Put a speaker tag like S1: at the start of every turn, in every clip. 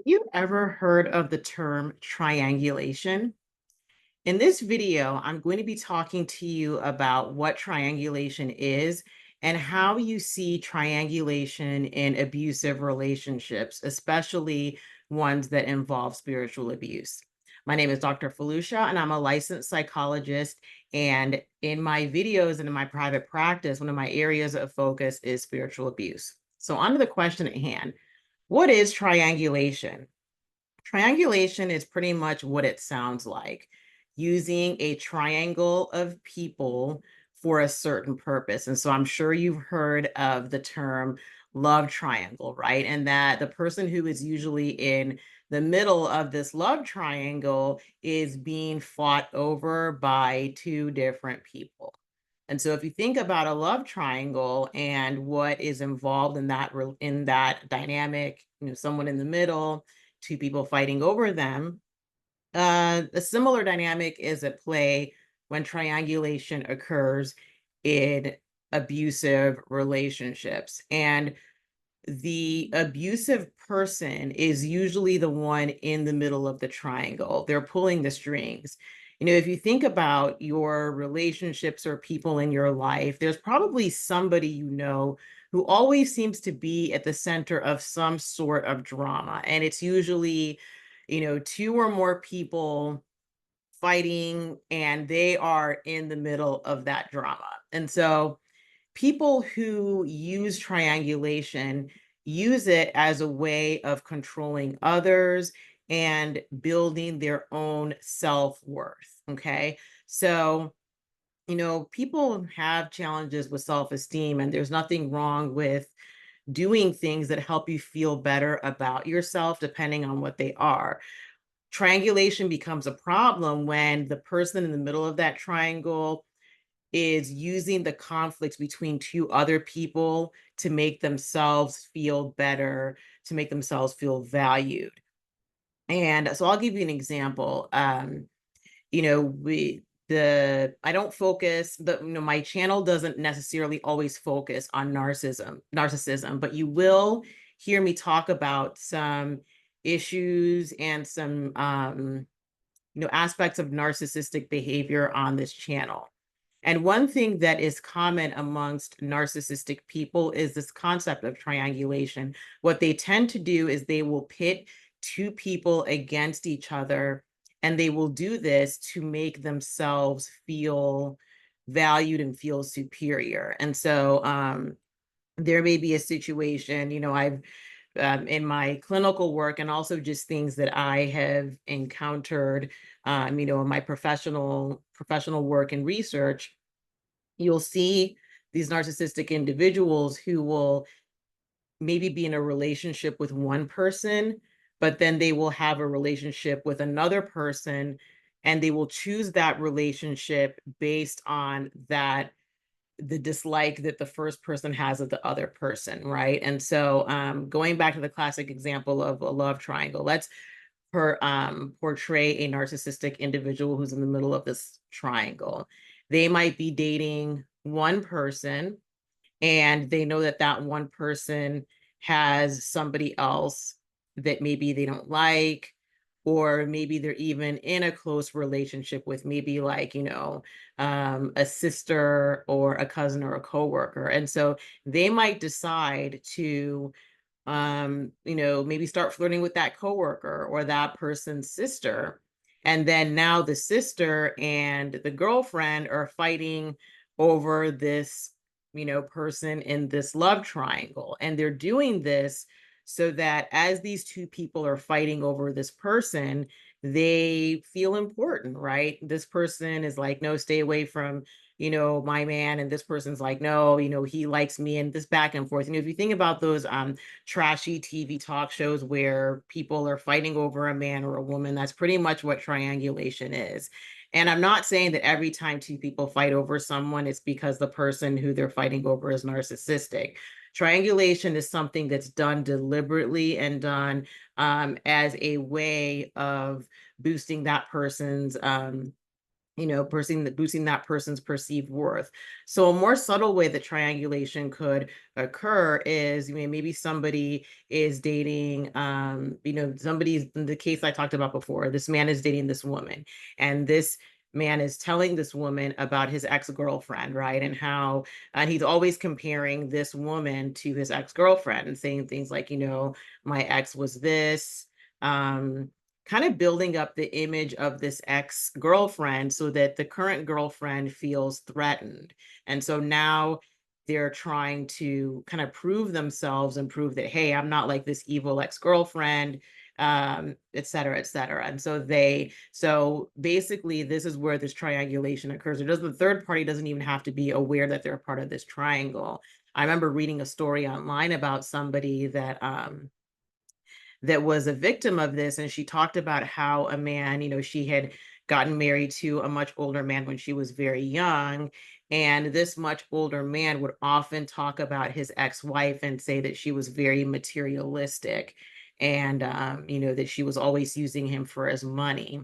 S1: You ever heard of the term triangulation? In this video, I'm going to be talking to you about what triangulation is and how you see triangulation in abusive relationships, especially ones that involve spiritual abuse. My name is Dr. Felicia, and I'm a licensed psychologist. And in my videos and in my private practice, one of my areas of focus is spiritual abuse. So, on to the question at hand. What is triangulation? Triangulation is pretty much what it sounds like, using a triangle of people for a certain purpose. And so I'm sure you've heard of the term love triangle, right? And that the person who is usually in the middle of this love triangle is being fought over by two different people. And so if you think about a love triangle and what is involved in that dynamic, someone in the middle, two people fighting over them. A similar dynamic is at play when triangulation occurs in abusive relationships. And the abusive person is usually the one in the middle of the triangle. They're pulling the strings. If you think about your relationships or people in your life, there's probably somebody who always seems to be at the center of some sort of drama. And it's usually, two or more people fighting, and they are in the middle of that drama. And so people who use triangulation use it as a way of controlling others and building their own self-worth. Okay. So, people have challenges with self-esteem, and there's nothing wrong with doing things that help you feel better about yourself, depending on what they are. Triangulation becomes a problem when the person in the middle of that triangle is using the conflicts between two other people to make themselves feel better, to make themselves feel valued. And so I'll give you an example. We the I don't focus, my channel doesn't necessarily always focus on narcissism, but you will hear me talk about some issues and some aspects of narcissistic behavior on this channel. And one thing that is common amongst narcissistic people is this concept of triangulation. What they tend to do is they will pit two people against each other, and they will do this to make themselves feel valued and feel superior. And so there may be a situation, I've in my clinical work, and also just things that I have encountered, in my professional work and research. You'll see these narcissistic individuals who will maybe be in a relationship with one person, but then they will have a relationship with another person, and they will choose that relationship based on the dislike that the first person has of the other person, right? And so going back to the classic example of a love triangle, let's portray a narcissistic individual who's in the middle of this triangle. They might be dating one person, and they know that that one person has somebody else that maybe they don't like, or maybe they're even in a close relationship with, maybe like, a sister or a cousin or a coworker. And so they might decide to maybe start flirting with that coworker or that person's sister. And then now the sister and the girlfriend are fighting over this, person in this love triangle. And they're doing this so that as these two people are fighting over this person, they feel important, right? This person is like, no, stay away from, my man. And this person's like, no, he likes me, and this back and forth. If you think about those trashy TV talk shows where people are fighting over a man or a woman, that's pretty much what triangulation is. And I'm not saying that every time two people fight over someone, it's because the person who they're fighting over is narcissistic. Triangulation is something that's done deliberately and done as a way of boosting that person's boosting that person's perceived worth. So a more subtle way that triangulation could occur is, maybe somebody is dating, somebody's in the case I talked about before, this man is dating this woman, and this man is telling this woman about his ex-girlfriend, right? And he's always comparing this woman to his ex-girlfriend and saying things like, my ex was this. Um, Kind of building up the image of this ex-girlfriend so that the current girlfriend feels threatened. And so now they're trying to kind of prove themselves and prove that, hey, I'm not like this evil ex-girlfriend, et cetera, et cetera. And so basically this is where this triangulation occurs. The third party doesn't even have to be aware that they're part of this triangle. I remember reading a story online about somebody that was a victim of this, and she talked about how a man, she had gotten married to a much older man when she was very young, and this much older man would often talk about his ex-wife and say that she was very materialistic, and that she was always using him for his money.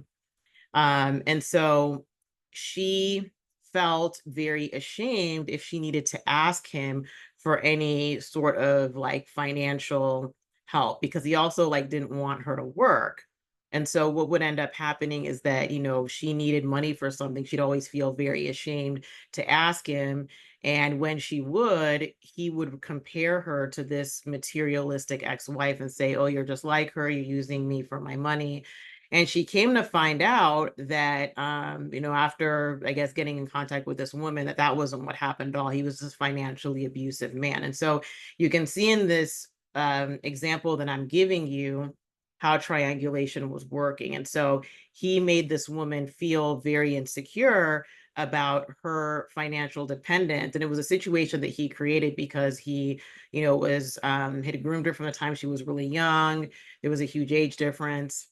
S1: And so she felt very ashamed if she needed to ask him for any sort of like financial help, because he also like didn't want her to work. And so what would end up happening is that, she needed money for something, she'd always feel very ashamed to ask him. And when she would, he would compare her to this materialistic ex-wife and say, "Oh, you're just like her, you're using me for my money." And she came to find out that, after, I guess, getting in contact with this woman, that that wasn't what happened at all. He was this financially abusive man. And so you can see in this example that I'm giving you how triangulation was working. And so he made this woman feel very insecure about her financial dependence. And it was a situation that he created because he, was had groomed her from the time she was really young. There was a huge age difference.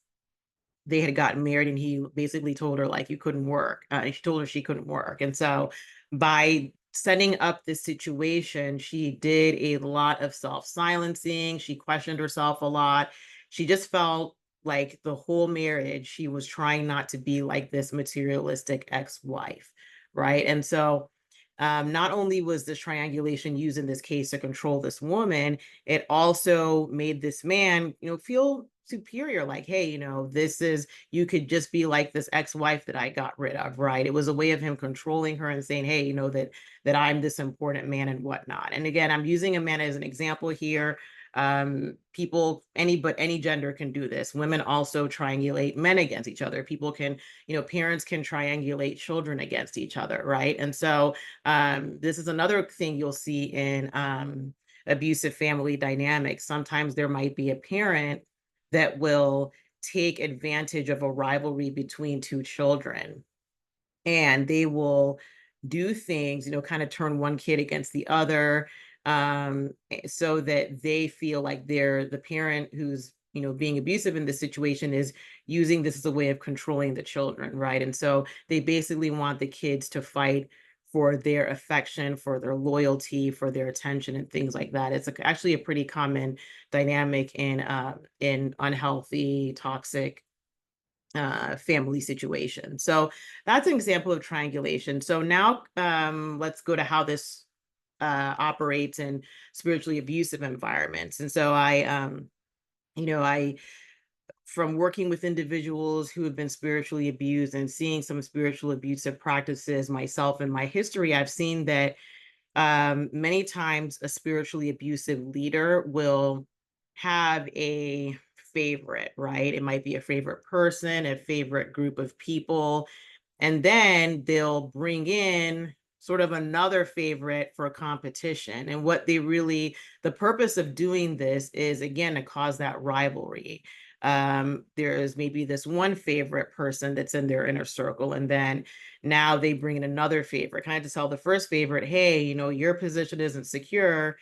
S1: They had gotten married, and he basically told her like you couldn't work. And she told her she couldn't work. And so by setting up this situation, she did a lot of self-silencing. She questioned herself a lot. She just felt like the whole marriage, she was trying not to be like this materialistic ex-wife, right? And so not only was this triangulation used in this case to control this woman, it also made this man, feel superior, like, hey, you could just be like this ex-wife that I got rid of, right? It was a way of him controlling her and saying, hey, that I'm this important man and whatnot. And again, I'm using a man as an example here. Any gender can do this. Women also triangulate men against each other. People can, parents can triangulate children against each other, right? And so this is another thing you'll see in abusive family dynamics. Sometimes there might be a parent that will take advantage of a rivalry between two children, and they will do things, kind of turn one kid against the other, so that they feel like they're the parent who's, being abusive in this situation is using this as a way of controlling the children, right? And so they basically want the kids to fight for their affection, for their loyalty, for their attention, and things like that. It's actually a pretty common dynamic in unhealthy, toxic family situation. So that's an example of triangulation. So now let's go to how this operates in spiritually abusive environments. And so I from working with individuals who have been spiritually abused and seeing some spiritual abusive practices myself in my history, I've seen that many times a spiritually abusive leader will have a favorite, right? It might be a favorite person, a favorite group of people, and then they'll bring in sort of another favorite for competition. And the purpose of doing this is, again, to cause that rivalry. There's maybe this one favorite person that's in their inner circle, and then now they bring in another favorite, kind of to tell the first favorite, hey, your position isn't secure,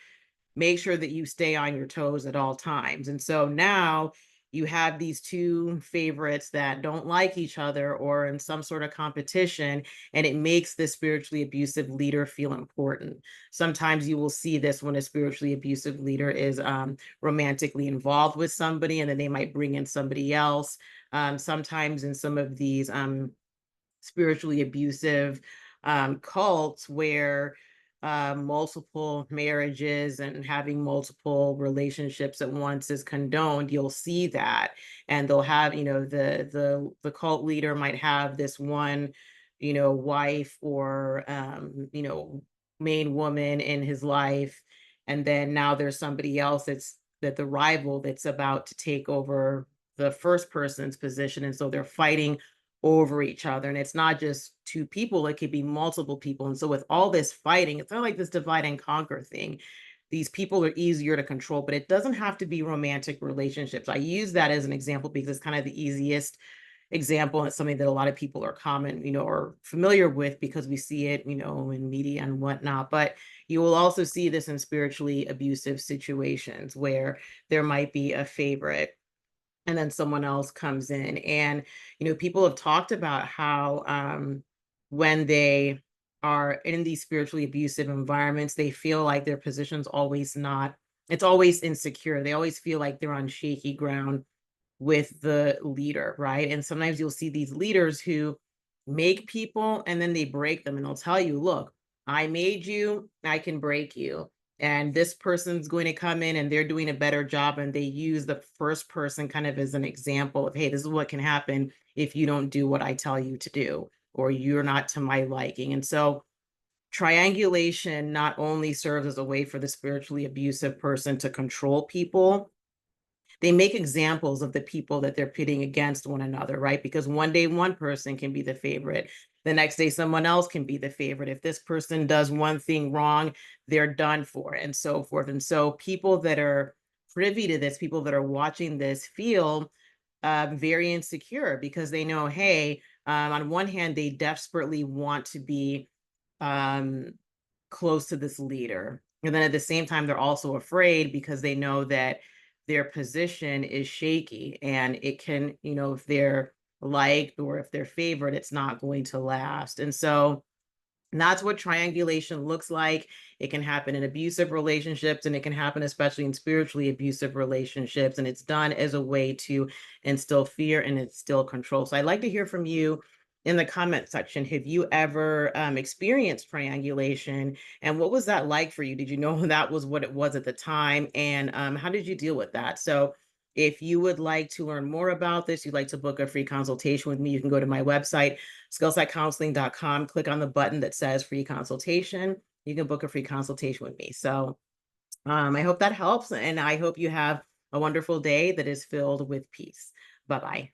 S1: make sure that you stay on your toes at all times. And so now you have these two favorites that don't like each other or in some sort of competition, and it makes the spiritually abusive leader feel important. Sometimes you will see this when a spiritually abusive leader is romantically involved with somebody, and then they might bring in somebody else. Sometimes in some of these spiritually abusive cults where multiple marriages and having multiple relationships at once is condoned. You'll see that, and they'll have, the cult leader might have this one, wife or main woman in his life, and then now there's somebody else that the rival that's about to take over the first person's position, and so they're fighting over each other. And it's not just two people, it could be multiple people. And so with all this fighting, it's not like this divide and conquer thing. These people are easier to control, but it doesn't have to be romantic relationships. I use that as an example because it's kind of the easiest example, and it's something that a lot of people are common, or familiar with because we see it, in media and whatnot. But you will also see this in spiritually abusive situations where there might be a favorite and then someone else comes in. And people have talked about how when they are in these spiritually abusive environments, they feel like their position's always not, it's always insecure. They always feel like they're on shaky ground with the leader, right? And sometimes you'll see these leaders who make people and then they break them, and they'll tell you, look, I made you, I can break you. And this person's going to come in and they're doing a better job. And they use the first person kind of as an example of, hey, this is what can happen if you don't do what I tell you to do, or you're not to my liking. And so triangulation not only serves as a way for the spiritually abusive person to control people, they make examples of the people that they're pitting against one another, right? Because one day one person can be the favorite. The next day someone else can be the favorite. If this person does one thing wrong, they're done for, and so forth. And so people that are privy to this, people that are watching this feel very insecure because they know, hey, on one hand, they desperately want to be um, close to this leader. And then at the same time, they're also afraid because they know that their position is shaky and it can, if they're liked or if they're favored, it's not going to last. And so and that's what triangulation looks like. It can happen in abusive relationships, and it can happen especially in spiritually abusive relationships. And it's done as a way to instill fear and instill control. So I'd like to hear from you in the comment section. Have you ever experienced triangulation? And what was that like for you? Did you know that was what it was at the time? And how did you deal with that? So if you would like to learn more about this, you'd like to book a free consultation with me, you can go to my website, skillsetcounseling.com, click on the button that says free consultation. You can book a free consultation with me. So I hope that helps. And I hope you have a wonderful day that is filled with peace. Bye-bye.